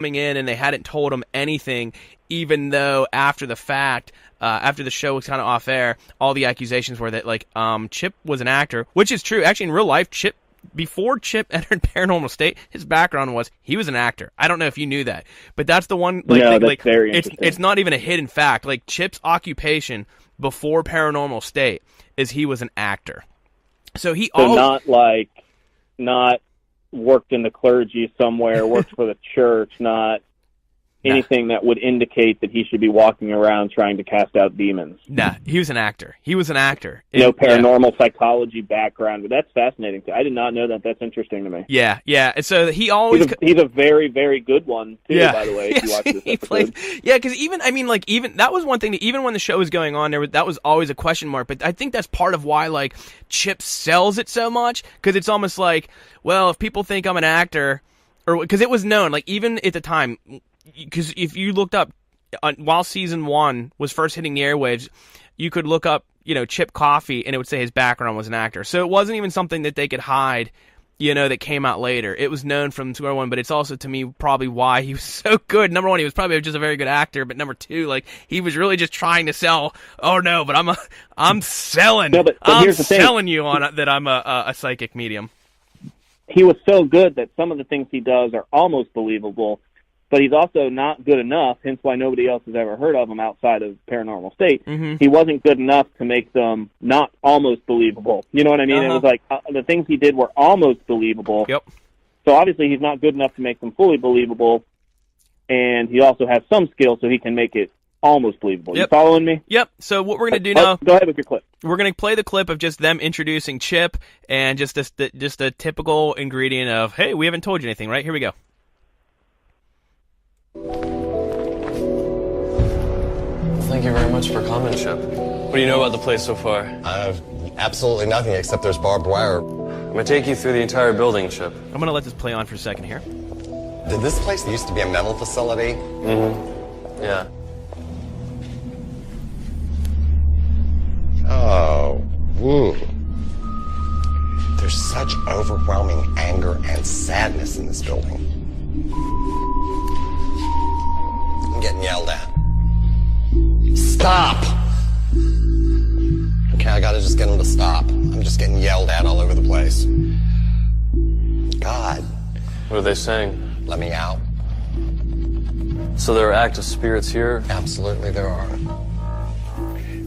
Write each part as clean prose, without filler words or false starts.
coming in and they hadn't told him anything, even though after the fact, after the show was kind of off air, all the accusations were that like Chip was an actor, which is true. Actually, in real life, before Chip entered Paranormal State, his background was he was an actor. I don't know if you knew that, but that's the one. Like, no, that's very interesting. It's not even a hidden fact. Like Chip's occupation before Paranormal State is he was an actor. So not worked in the clergy somewhere, worked for the church, not anything that would indicate that he should be walking around trying to cast out demons. Nah, he was an actor. No paranormal psychology background, but that's fascinating. I did not know that. That's interesting to me. Yeah. And so he's a very, very good one, too, by the way, if you watch this episode. Because even that was one thing that even when the show was going on, that was always a question mark, but I think that's part of why, like, Chip sells it so much, because it's almost like, well, if people think I'm an actor, or because it was known, like, even at the time, because if you looked up while season 1 was first hitting the airwaves, you could look up, Chip Coffey, and it would say his background was an actor. So it wasn't even something that they could hide, that came out later. It was known from square one, but it's also, to me, probably why he was so good. Number one, he was probably just a very good actor, but number two, like, he was really just trying to sell, oh no, but I'm selling. No, but here's the thing. Selling you on that I'm a psychic medium. He was so good that some of the things he does are almost believable, but he's also not good enough, hence why nobody else has ever heard of him outside of Paranormal State. Mm-hmm. He wasn't good enough to make them not almost believable. You know what I mean? Uh-huh. It was like the things he did were almost believable. Yep. So obviously he's not good enough to make them fully believable, and he also has some skill so he can make it almost believable. Yep. You following me? Yep. So what we're going to do now... Go ahead with your clip. We're going to play the clip of just them introducing Chip and just a typical ingredient of, hey, we haven't told you anything, right? Here we go. Thank you very much for coming, Chip. What do you know about the place so far? Absolutely nothing except there's barbed wire. I'm going to take you through the entire building, Chip. I'm going to let this play on for a second here. Did this place used to be a mental facility? Mm-hmm. Yeah. Oh, woo. There's such overwhelming anger and sadness in this building. I'm getting yelled at. Stop! Okay, I gotta just get him to stop. I'm just getting yelled at all over the place. God. What are they saying? Let me out. So there are active spirits here? Absolutely there are.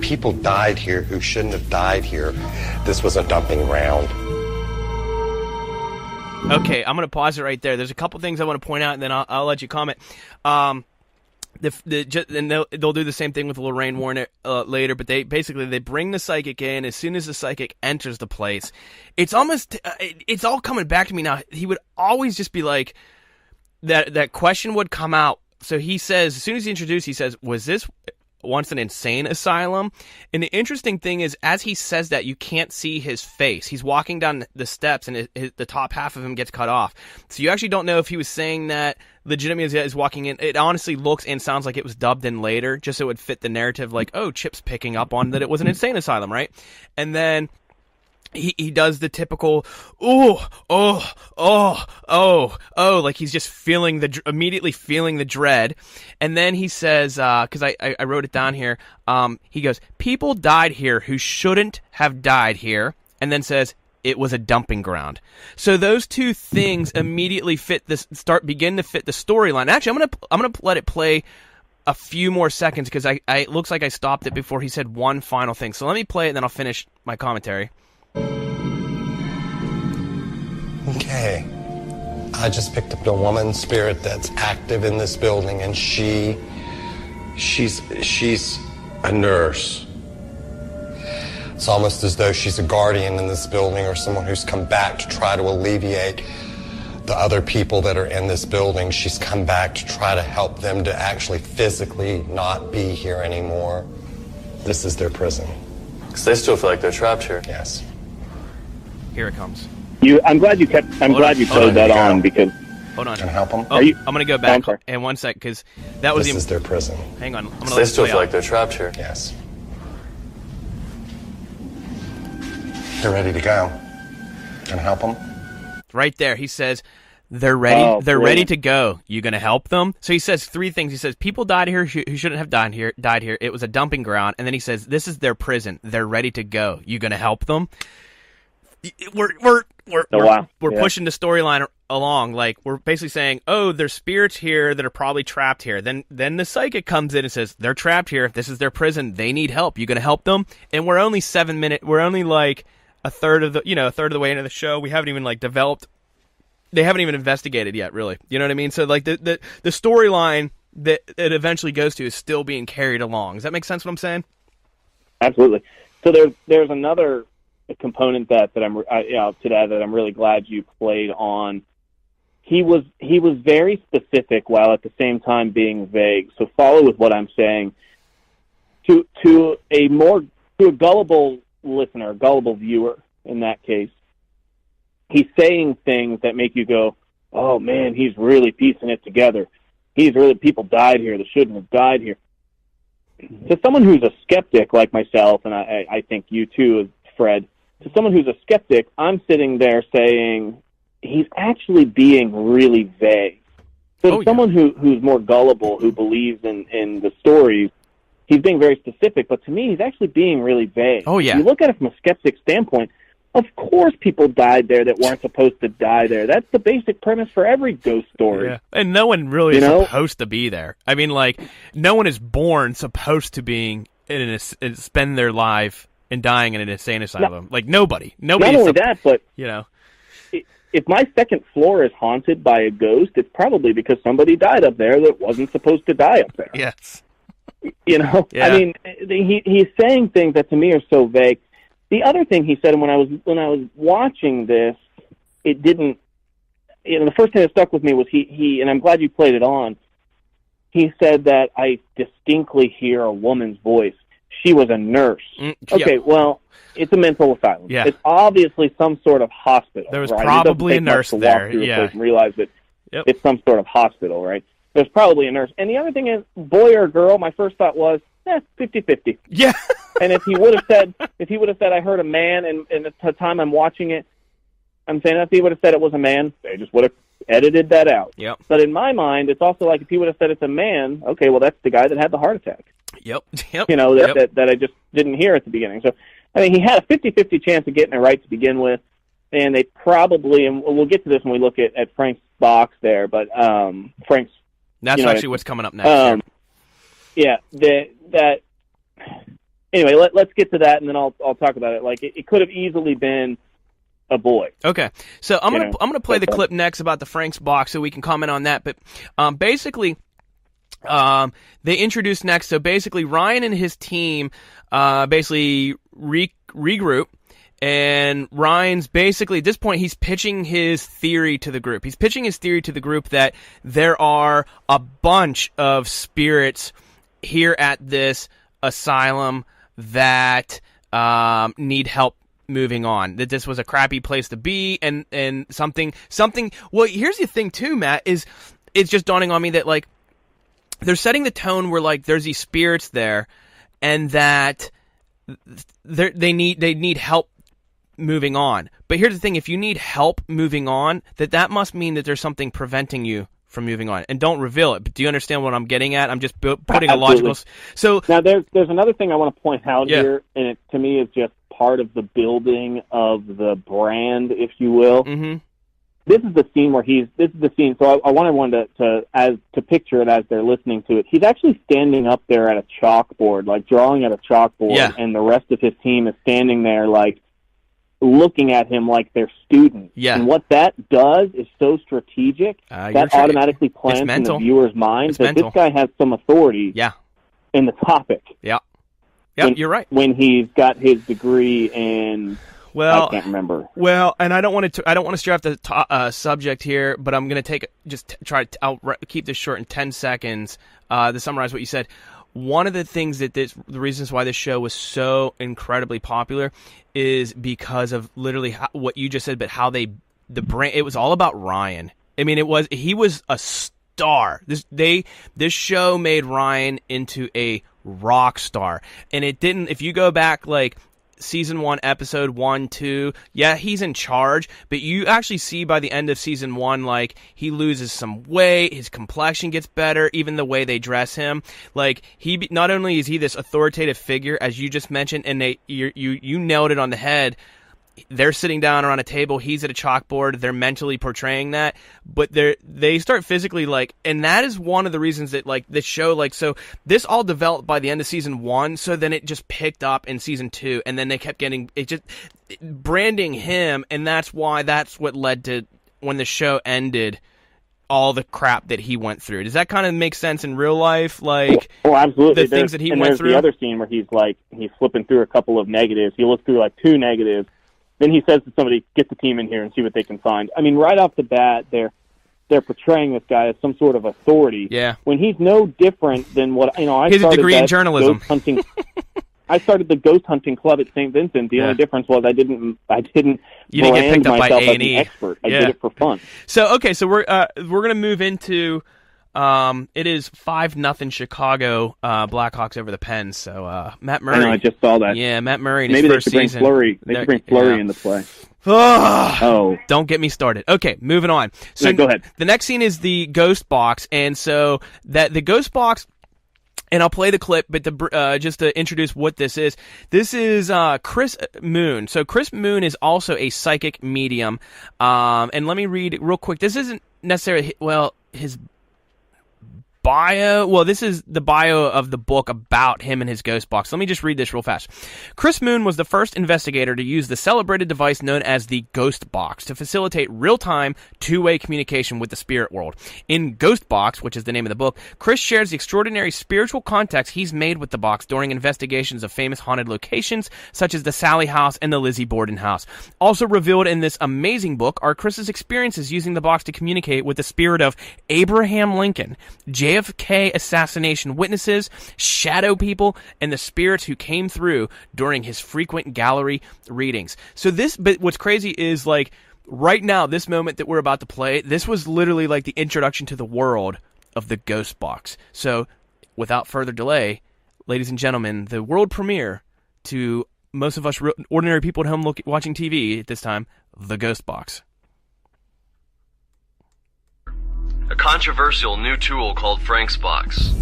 People died here who shouldn't have died here. This was a dumping ground. Okay, I'm going to pause it right there. There's a couple things I want to point out, and then I'll let you comment. And they'll do the same thing with Lorraine Warren later, but they bring the psychic in. As soon as the psychic enters the place, it's all coming back to me now. He would always just be like, that question would come out. So he says, as soon as he introduced, he says, was this once an insane asylum? And the interesting thing is, as he says that, you can't see his face. He's walking down the steps, and the top half of him gets cut off. So you actually don't know if he was saying that legitimately as he's walking in. It honestly looks and sounds like it was dubbed in later, just so it would fit the narrative, like, oh, Chip's picking up on that it was an insane asylum, right? And then he does the typical, like he's just immediately feeling the dread. And then he says, because I wrote it down here, he goes, people died here who shouldn't have died here, and then says, it was a dumping ground. So those two things immediately begin to fit the storyline. Actually, I'm gonna let it play a few more seconds, because it looks like I stopped it before he said one final thing. So let me play it, and then I'll finish my commentary. Okay. I just picked up a woman spirit that's active in this building, and she's a nurse. It's almost as though she's a guardian in this building, or someone who's come back to try to alleviate the other people that are in this building. She's come back to try to help them to actually physically not be here anymore. This is their prison. Because they still feel like they're trapped here. Yes. Here it comes. I'm glad you played that on, because... Hold on. Can I help them? I'm going to go back in 1 sec, because that was... This is their prison. Hang on. They still feel like they're trapped here. Yes. They're ready to go. Can I help them? Right there, he says, They're ready. Oh, they're ready brilliant. to go. You gonna help them? So he says three things. He says people died here who shouldn't have died here. It was a dumping ground. And then he says this is their prison. They're ready to go. You gonna help them? We're pushing the storyline along. Like we're basically saying, oh, there's spirits here that are probably trapped here. Then the psychic comes in and says they're trapped here. This is their prison. They need help. You gonna help them? And we're only 7 minutes. We're only like a third of the way into the show. We haven't even like developed. They haven't even investigated yet, really. You know what I mean? So, like, the storyline that it eventually goes to is still being carried along. Does that make sense what I'm saying? Absolutely. So there's another component that I'm to that I'm really glad you played on. He was very specific while at the same time being vague. So follow with what I'm saying. To a gullible listener, a gullible viewer in that case, he's saying things that make you go, oh, man, he's really piecing it together. People died here that shouldn't have died here. To someone who's a skeptic like myself, and I think you too, Fred, to someone who's a skeptic, I'm sitting there saying he's actually being really vague. So to someone who's more gullible, who believes in the stories, he's being very specific. But to me, he's actually being really vague. Oh, yeah. If you look at it from a skeptic standpoint, of course people died there that weren't supposed to die there. That's the basic premise for every ghost story. Yeah. And no one really is supposed to be there. I mean, like, no one is born supposed to be spend their life and dying in an insane asylum. Like, nobody. Not only that, but, if my second floor is haunted by a ghost, it's probably because somebody died up there that wasn't supposed to die up there. Yes. Yeah. I mean, he's saying things that to me are so vague. The other thing he said, and when I was watching this, it didn't. The first thing that stuck with me was he, and I'm glad you played it on. He said that I distinctly hear a woman's voice. She was a nurse. Okay, well, it's a mental asylum. Yeah. It's obviously some sort of hospital. There was right? probably a nurse there. Yeah, and realize that it's some sort of hospital, right? There's probably a nurse. And the other thing is, boy or girl, my first thought was, 50-50. Yeah. And if he would have said, I heard a man, and at the time I'm watching it, I'm saying if he would have said it was a man, they just would have edited that out. Yep. But in my mind, it's also like if he would have said it's a man, okay, well, that's the guy that had the heart attack. Yep. That I just didn't hear at the beginning. So, I mean, he had a 50-50 chance of getting it right to begin with, and they probably, and we'll get to this when we look at Frank's box there, but Frank's... That's actually what's coming up next. Anyway, let's get to that, and then I'll talk about it. Like it could have easily been a boy. Okay, so I'm gonna play the clip next about the Frank's box, so we can comment on that. But basically, they introduced next. So basically, Ryan and his team basically regroup. And Ryan's basically, at this point, he's pitching his theory to the group. He's pitching his theory to the group that there are a bunch of spirits here at this asylum that need help moving on. That this was a crappy place to be, and something. Well, here's the thing, too, Matt, is it's just dawning on me that, like, they're setting the tone where, like, there's these spirits there, and that they need help moving on. But here's the thing, if you need help moving on, that must mean that there's something preventing you from moving on. And don't reveal it, but do you understand what I'm getting at? I'm just putting a logical... So now there's another thing I want to point out here, and it to me is just part of the building of the brand, if you will. Mm-hmm. This is the scene where this is the scene, so I want everyone to picture it as they're listening to it. He's actually standing up there at a chalkboard, like drawing at a chalkboard, and the rest of his team is standing there like looking at him like they're students. Yeah. And what that does is so strategic that automatically plants in the viewer's mind that this guy has some authority in the topic. Yeah. You're right. When he's got his degree in... Well, I can't remember. Well, and I don't want to stray off the subject here, but I'm going to I'll keep this short in 10 seconds to summarize what you said. One of the things the reasons why this show was so incredibly popular is because of literally what you just said, but how the brand, it was all about Ryan. I mean, he was a star. This show made Ryan into a rock star, and it didn't. If you go back, like, season 1, episode 1, 2, yeah, he's in charge, but you actually see by the end of season 1, like, he loses some weight, his complexion gets better, even the way they dress him. Like, not only is he this authoritative figure, as you just mentioned, and you nailed it on the head. They're sitting down around a table, he's at a chalkboard, they're mentally portraying that, but they start physically, like, and that is one of the reasons that, like, this show, like, so this all developed by the end of season 1, so then it just picked up in season 2, and then they kept branding him, and that's what led to, when the show ended, all the crap that he went through. Does that kind of make sense in real life? Like, well, absolutely. The things that he went through? There's the other scene where he's flipping through a couple of negatives. He looks through, like, 2 negatives. Then he says to somebody, get the team in here and see what they can find. I mean, right off the bat, they're portraying this guy as some sort of authority. Yeah. When he's no different than what, I he has a degree in journalism. Ghost hunting. I started the ghost hunting club at St. Vincent. The only difference was I didn't you didn't get picked up by myself as A&E. an expert. I did it for fun. So we're gonna move into it is 5-0 Chicago Blackhawks over the Pens. So Matt Murray. I know, I just saw that. Yeah, Matt Murray in Maybe his first season. They should bring Fleury into play. Oh, don't get me started. Okay, moving on. So go ahead. The next scene is the ghost box, and so the ghost box. And I'll play the clip, but just to introduce what this is Chris Moon. So Chris Moon is also a psychic medium. And let me read real quick. This isn't necessarily, his bio. Well, this is the bio of the book about him and his ghost box. Let me just read this real fast. Chris Moon was the first investigator to use the celebrated device known as the ghost box to facilitate real-time, two-way communication with the spirit world. In Ghost Box, which is the name of the book, Chris shares the extraordinary spiritual contacts he's made with the box during investigations of famous haunted locations such as the Sally House and the Lizzie Borden House. Also revealed in this amazing book are Chris's experiences using the box to communicate with the spirit of Abraham Lincoln, JFK assassination witnesses, shadow people, and the spirits who came through during his frequent gallery readings. But what's crazy is, like, right now, this moment that we're about to play, this was literally like the introduction to the world of the Ghost Box. So, without further delay, ladies and gentlemen, the world premiere to most of us ordinary people at home watching TV at this time, the Ghost Box. A controversial new tool called Frank's Box.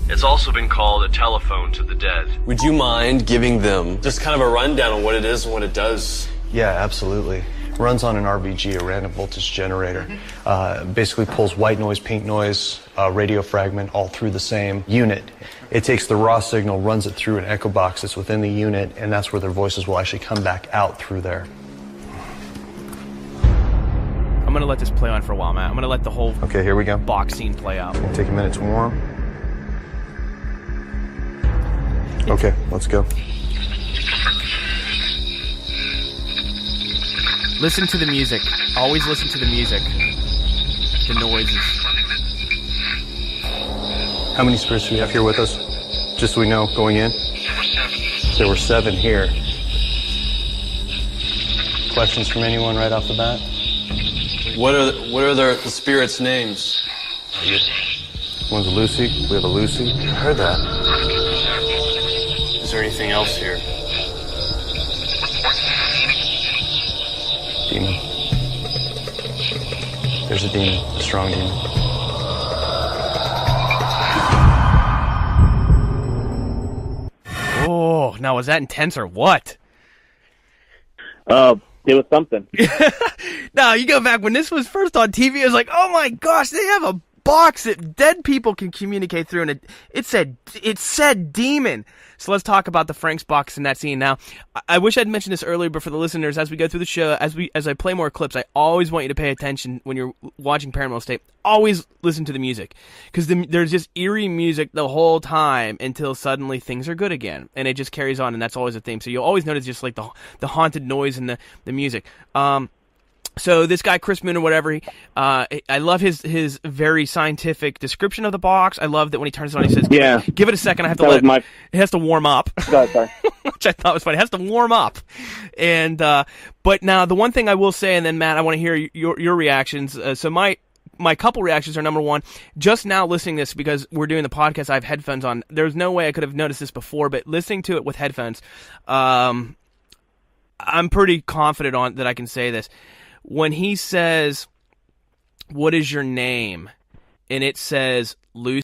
It's also been called a telephone to the dead. Would you mind giving them just kind of a rundown on what it is and what it does? Yeah, absolutely. Runs on an RVG, a random voltage generator. Basically pulls white noise, pink noise, radio fragment all through the same unit. It takes the raw signal, runs it through an echo box that's within the unit, and that's where their voices will actually come back out through there. I'm going to let this play on for a while, Matt. I'm going to let the whole here we go. Box scene play out. Take a minute to warm. Okay, let's go. Listen to the music. Always listen to the music. The noises. How many spirits do we have here with us? Just so we know, going in? There were 7 here. Questions from anyone right off the bat? What are the spirits' names? One's a Lucy. We have a Lucy. I heard that. Is there anything else here? Demon. There's a demon. A strong demon. Oh, now was that intense or what? It was something. No, you go back when this was first on TV. I was like, oh my gosh, they have a box that dead people can communicate through, and it said demon. So let's talk about the Frank's box in that scene. Now, I wish I'd mentioned this earlier, but for the listeners, as we go through the show, as I play more clips, I always want you to pay attention when you're watching Paranormal State. Always listen to the music, because there's just eerie music the whole time until suddenly things are good again, and it just carries on, and that's always a theme. So you'll always notice just like the haunted noise and the music. So this guy, Chris Moon or whatever, I love his very scientific description of the box. I love that when he turns it on, he says, give it a second, I have to it has to warm up. Sorry. Which I thought was funny. It has to warm up. And but now, the one thing I will say, and then, Matt, I want to hear your reactions. So my couple reactions are, number one, just now listening to this, because we're doing the podcast, I have headphones on. There's no way I could have noticed this before, but listening to it with headphones, I'm pretty confident on that I can say this. When he says, "What is your name?" and it says Lucy,